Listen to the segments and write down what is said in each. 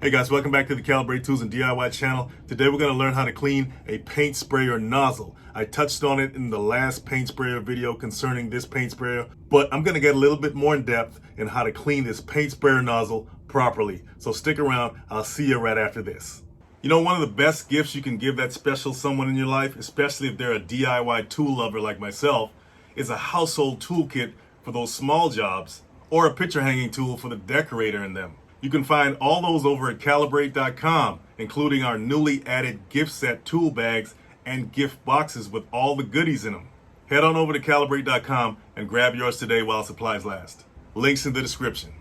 Hey guys, welcome back to the Calibrate Tools and DIY channel. Today we're going to learn how to clean a paint sprayer nozzle. I touched on it in the last paint sprayer video concerning this paint sprayer, but I'm going to get a little bit more in depth in how to clean this paint sprayer nozzle properly. So stick around, I'll see you right after this. You know, one of the best gifts you can give that special someone in your life, especially if they're a DIY tool lover like myself, is a household toolkit for those small jobs or a picture hanging tool for the decorator in them. You can find all those over at calibrate.com, including our newly added gift set tool bags and gift boxes with all the goodies in them. Head on over to calibrate.com and grab yours today while supplies last. Links in the description.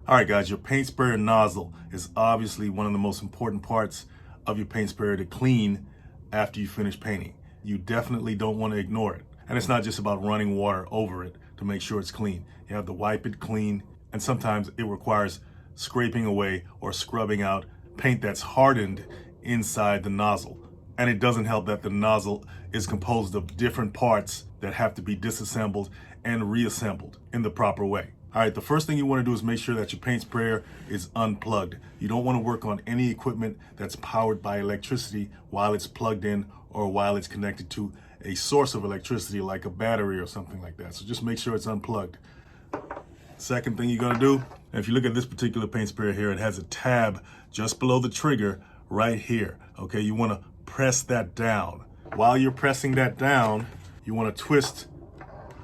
All right, guys, your paint sprayer nozzle is obviously one of the most important parts of your paint sprayer to clean after you finish painting. You definitely don't want to ignore it. And it's not just about running water over it to make sure it's clean. You have to wipe it clean, and sometimes it requires scraping away or scrubbing out paint that's hardened inside the nozzle. And it doesn't help that the nozzle is composed of different parts that have to be disassembled and reassembled in the proper way. All right, the first thing you want to do is make sure that your paint sprayer is unplugged. You don't want to work on any equipment that's powered by electricity while it's plugged in or while it's connected to a source of electricity like a battery or something like that. So just make sure it's unplugged. Second thing you're going to do, and if you look at this particular paint sprayer here, it has a tab just below the trigger right here. Okay, you want to press that down. While you're pressing that down, you want to twist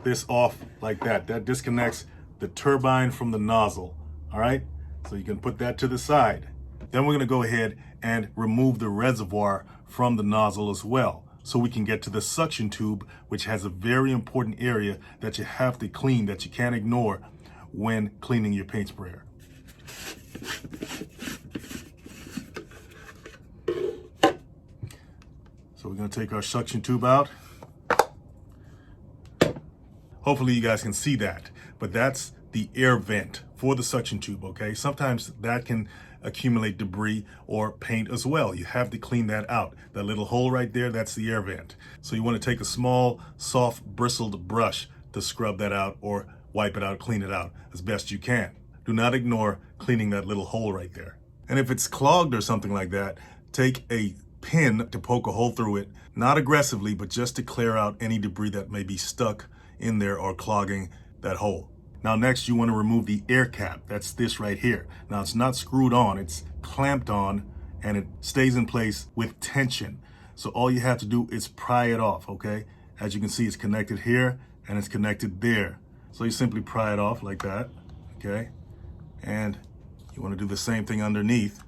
this off like that. That disconnects the turbine from the nozzle. All right, so you can put that to the side. Then we're going to go ahead and remove the reservoir from the nozzle as well, so we can get to the suction tube, which has a very important area that you have to clean, that you can't ignore when cleaning your paint sprayer. So we're going to take our suction tube out. Hopefully you guys can see that, but that's the air vent for the suction tube, okay? Sometimes that can accumulate debris or paint as well. You have to clean that out. That little hole right there, that's the air vent. So you want to take a small, soft, bristled brush to scrub that out or wipe it out, clean it out as best you can. Do not ignore cleaning that little hole right there. And if it's clogged or something like that, take a pin to poke a hole through it, not aggressively, but just to clear out any debris that may be stuck in there or clogging that hole. Now next you want to remove the air cap. That's this right here. Now it's not screwed on, it's clamped on, and it stays in place with tension. So all you have to do is pry it off, okay? As you can see, it's connected here and it's connected there. So you simply pry it off like that, okay? And you want to do the same thing underneath.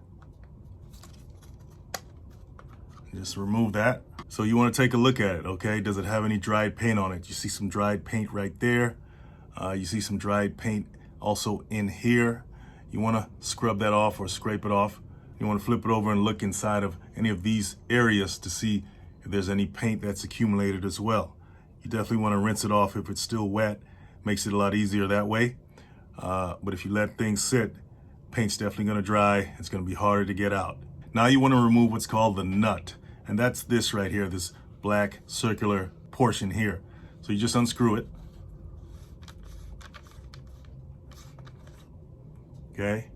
Just remove that. So you want to take a look at it, okay? Does it have any dried paint on it? You see some dried paint right there. You see some dried paint also in here. You want to scrub that off or scrape it off. You want to flip it over and look inside of any of these areas to see if there's any paint that's accumulated as well. You definitely want to rinse it off if it's still wet. Makes it a lot easier that way. But if you let things sit, paint's definitely going to dry. It's going to be harder to get out. Now you want to remove what's called the nut. And that's this right here, this black circular portion here. So you just unscrew it. Okay,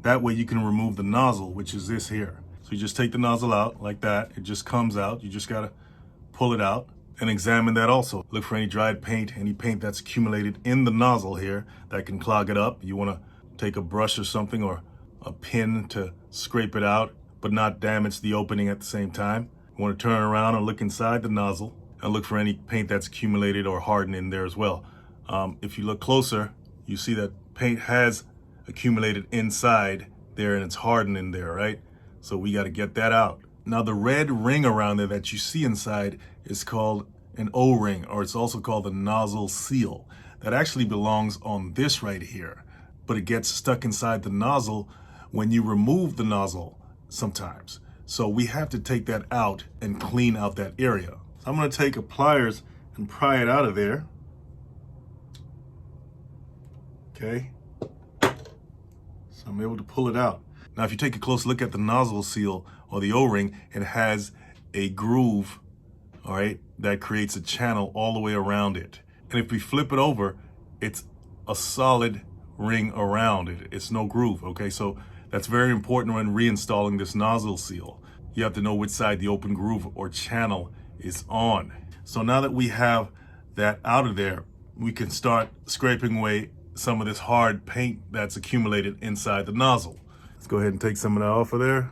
that way you can remove the nozzle, which is this here. So you just take the nozzle out like that. It just comes out. You just gotta pull it out and examine that also. Look for any dried paint, any paint that's accumulated in the nozzle here that can clog it up. You wanna take a brush or something or a pin to scrape it out, but not damage the opening at the same time. You wanna turn around and look inside the nozzle and look for any paint that's accumulated or hardened in there as well. If you look closer, you see that paint has accumulated inside there and it's hardened in there, right? So we got to get that out. Now the red ring around there that you see inside is called an O-ring, or it's also called the nozzle seal. That actually belongs on this right here, but it gets stuck inside the nozzle when you remove the nozzle sometimes. So we have to take that out and clean out that area. So I'm going to take a pliers and pry it out of there. Okay. So I'm able to pull it out. Now, if you take a close look at the nozzle seal or the O-ring, it has a groove, all right, that creates a channel all the way around it. And if we flip it over, it's a solid ring around it. It's no groove, okay? So that's very important when reinstalling this nozzle seal. You have to know which side the open groove or channel is on. So now that we have that out of there, we can start scraping away some of this hard paint that's accumulated inside the nozzle. Let's go ahead and take some of that off of there.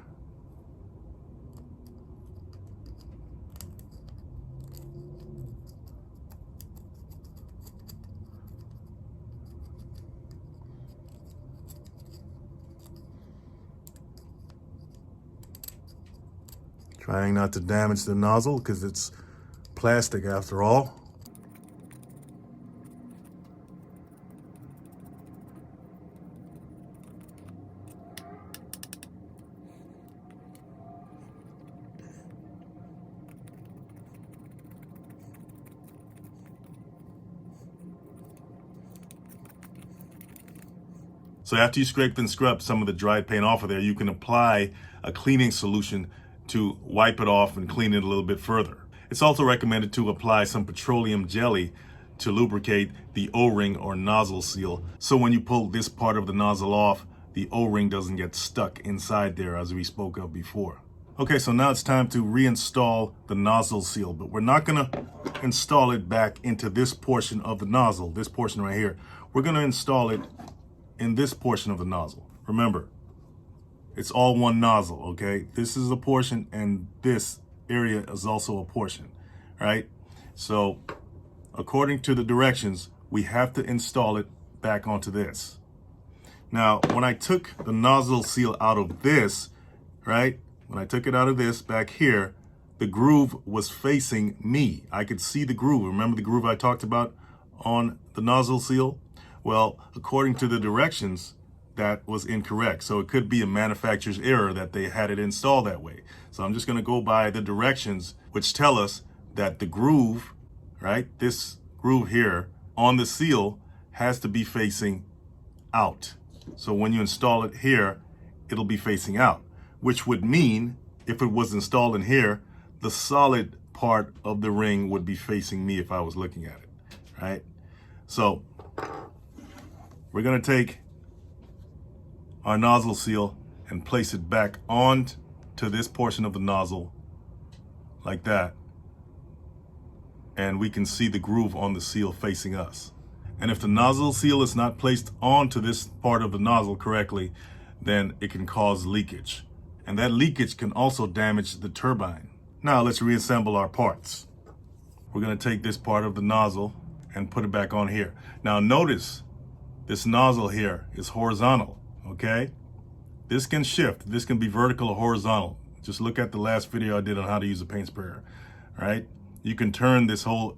Trying not to damage the nozzle because it's plastic after all. So after you scrape and scrub some of the dried paint off of there, you can apply a cleaning solution to wipe it off and clean it a little bit further. It's also recommended to apply some petroleum jelly to lubricate the O-ring or nozzle seal. So when you pull this part of the nozzle off, the O-ring doesn't get stuck inside there as we spoke of before. Okay, so now it's time to reinstall the nozzle seal, but we're not gonna install it back into this portion of the nozzle, this portion right here. We're gonna install it in this portion of the nozzle. Remember, it's all one nozzle, okay? This is a portion and this area is also a portion, right? So according to the directions, we have to install it back onto this. Now, when I took the nozzle seal out of this, right? When I took it out of this back here, the groove was facing me. I could see the groove. Remember the groove I talked about on the nozzle seal? Well, according to the directions, that was incorrect. So it could be a manufacturer's error that they had it installed that way. So I'm just going to go by the directions, which tell us that the groove, right, this groove here on the seal has to be facing out. So when you install it here, it'll be facing out, which would mean if it was installed in here, the solid part of the ring would be facing me if I was looking at it, right? So we're going to take our nozzle seal and place it back on to this portion of the nozzle like that. And we can see the groove on the seal facing us. And if the nozzle seal is not placed onto this part of the nozzle correctly, then it can cause leakage. And that leakage can also damage the turbine. Now let's reassemble our parts. We're going to take this part of the nozzle and put it back on here. Now notice this nozzle here is horizontal, okay? This can shift. This can be vertical or horizontal. Just look at the last video I did on how to use a paint sprayer, right? You can turn this whole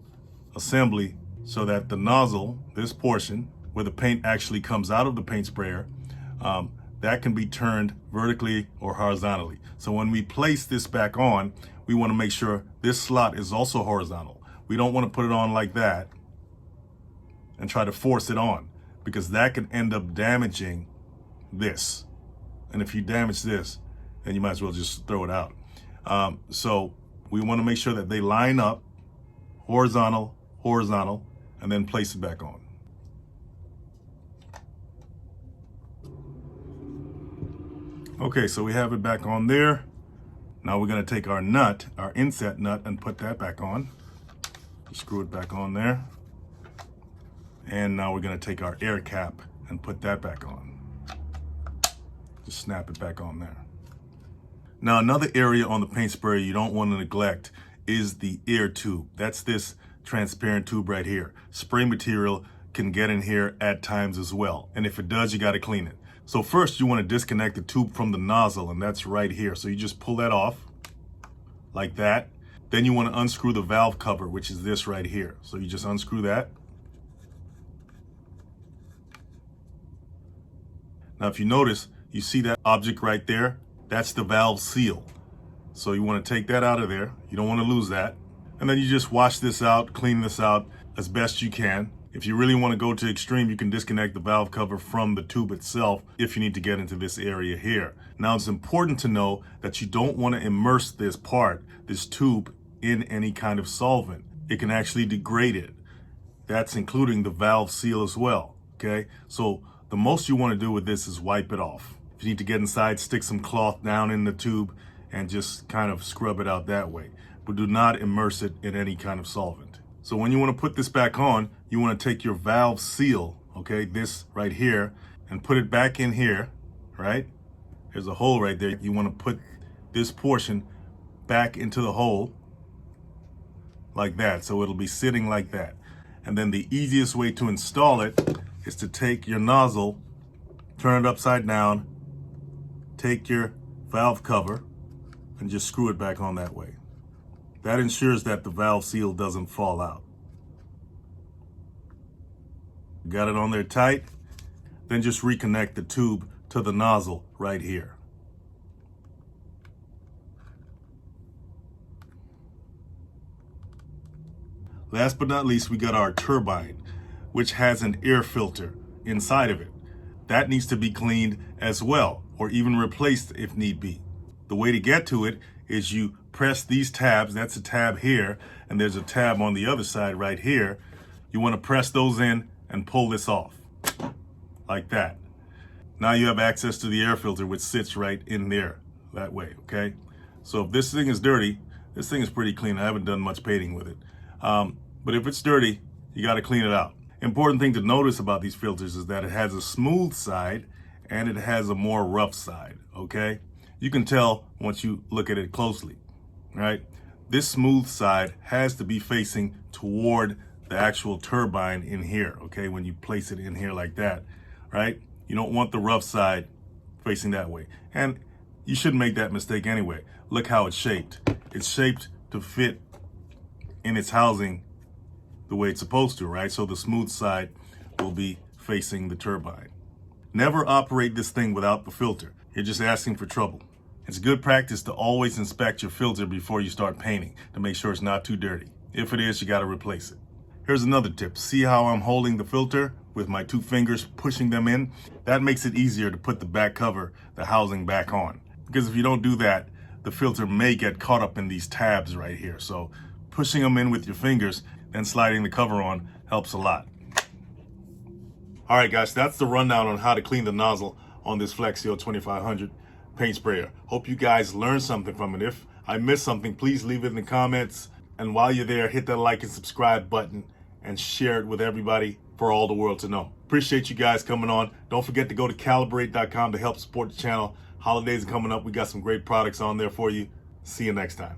assembly so that the nozzle, this portion where the paint actually comes out of the paint sprayer, that can be turned vertically or horizontally. So when we place this back on, we want to make sure this slot is also horizontal. We don't want to put it on like that and try to force it on, because that can end up damaging this. And if you damage this, then you might as well just throw it out. So we want to make sure that they line up, horizontal, horizontal, and then place it back on. Okay, so we have it back on there. Now we're going to take our nut, our inset nut, and put that back on. Screw it back on there. And now we're going to take our air cap and put that back on. Just snap it back on there. Now another area on the paint sprayer you don't want to neglect is the air tube. That's this transparent tube right here. Spray material can get in here at times as well. And if it does, you got to clean it. So first you want to disconnect the tube from the nozzle, and that's right here. So you just pull that off like that. Then you want to unscrew the valve cover, which is this right here. So you just unscrew that. Now if you notice, you see that object right there? That's the valve seal. So you want to take that out of there. You don't want to lose that. And then you just wash this out, clean this out as best you can. If you really want to go to extreme, you can disconnect the valve cover from the tube itself if you need to get into this area here. Now, it's important to know that you don't want to immerse this part, this tube, in any kind of solvent. It can actually degrade it. That's including the valve seal as well, okay? So the most you want to do with this is wipe it off. If you need to get inside, stick some cloth down in the tube and just kind of scrub it out that way. But do not immerse it in any kind of solvent. So when you want to put this back on, you want to take your valve seal, okay, this right here, and put it back in here, right? There's a hole right there. You want to put this portion back into the hole like that, so it'll be sitting like that. And then the easiest way to install it is to take your nozzle, turn it upside down, take your valve cover, and just screw it back on that way. That ensures that the valve seal doesn't fall out. Got it on there tight? Then just reconnect the tube to the nozzle right here. Last but not least, we got our turbine, which has an air filter inside of it. That needs to be cleaned as well, or even replaced if need be. The way to get to it is you press these tabs. That's a tab here, and there's a tab on the other side right here. You want to press those in and pull this off, like that. Now you have access to the air filter, which sits right in there, that way, okay? So if this thing is dirty, this thing is pretty clean. I haven't done much painting with it. But if it's dirty, you got to clean it out. Important thing to notice about these filters is that it has a smooth side and it has a more rough side, okay? You can tell once you look at it closely, right? This smooth side has to be facing toward the actual turbine in here, okay? When you place it in here like that, right? You don't want the rough side facing that way. And you shouldn't make that mistake anyway. Look how it's shaped. It's shaped to fit in its housing the way it's supposed to, right? So the smooth side will be facing the turbine. Never operate this thing without the filter. You're just asking for trouble. It's good practice to always inspect your filter before you start painting to make sure it's not too dirty. If it is, you got to replace it. Here's another tip. See how I'm holding the filter with my 2 fingers, pushing them in? That makes it easier to put the back cover, the housing, back on. Because if you don't do that, the filter may get caught up in these tabs right here. So pushing them in with your fingers and sliding the cover on helps a lot. All right, guys, that's the rundown on how to clean the nozzle on this Flexio 2500 paint sprayer. Hope you guys learned something from it. If I missed something, please leave it in the comments. And while you're there, hit that like and subscribe button and share it with everybody for all the world to know. Appreciate you guys coming on. Don't forget to go to calibrate.com to help support the channel. Holidays are coming up. We got some great products on there for you. See you next time.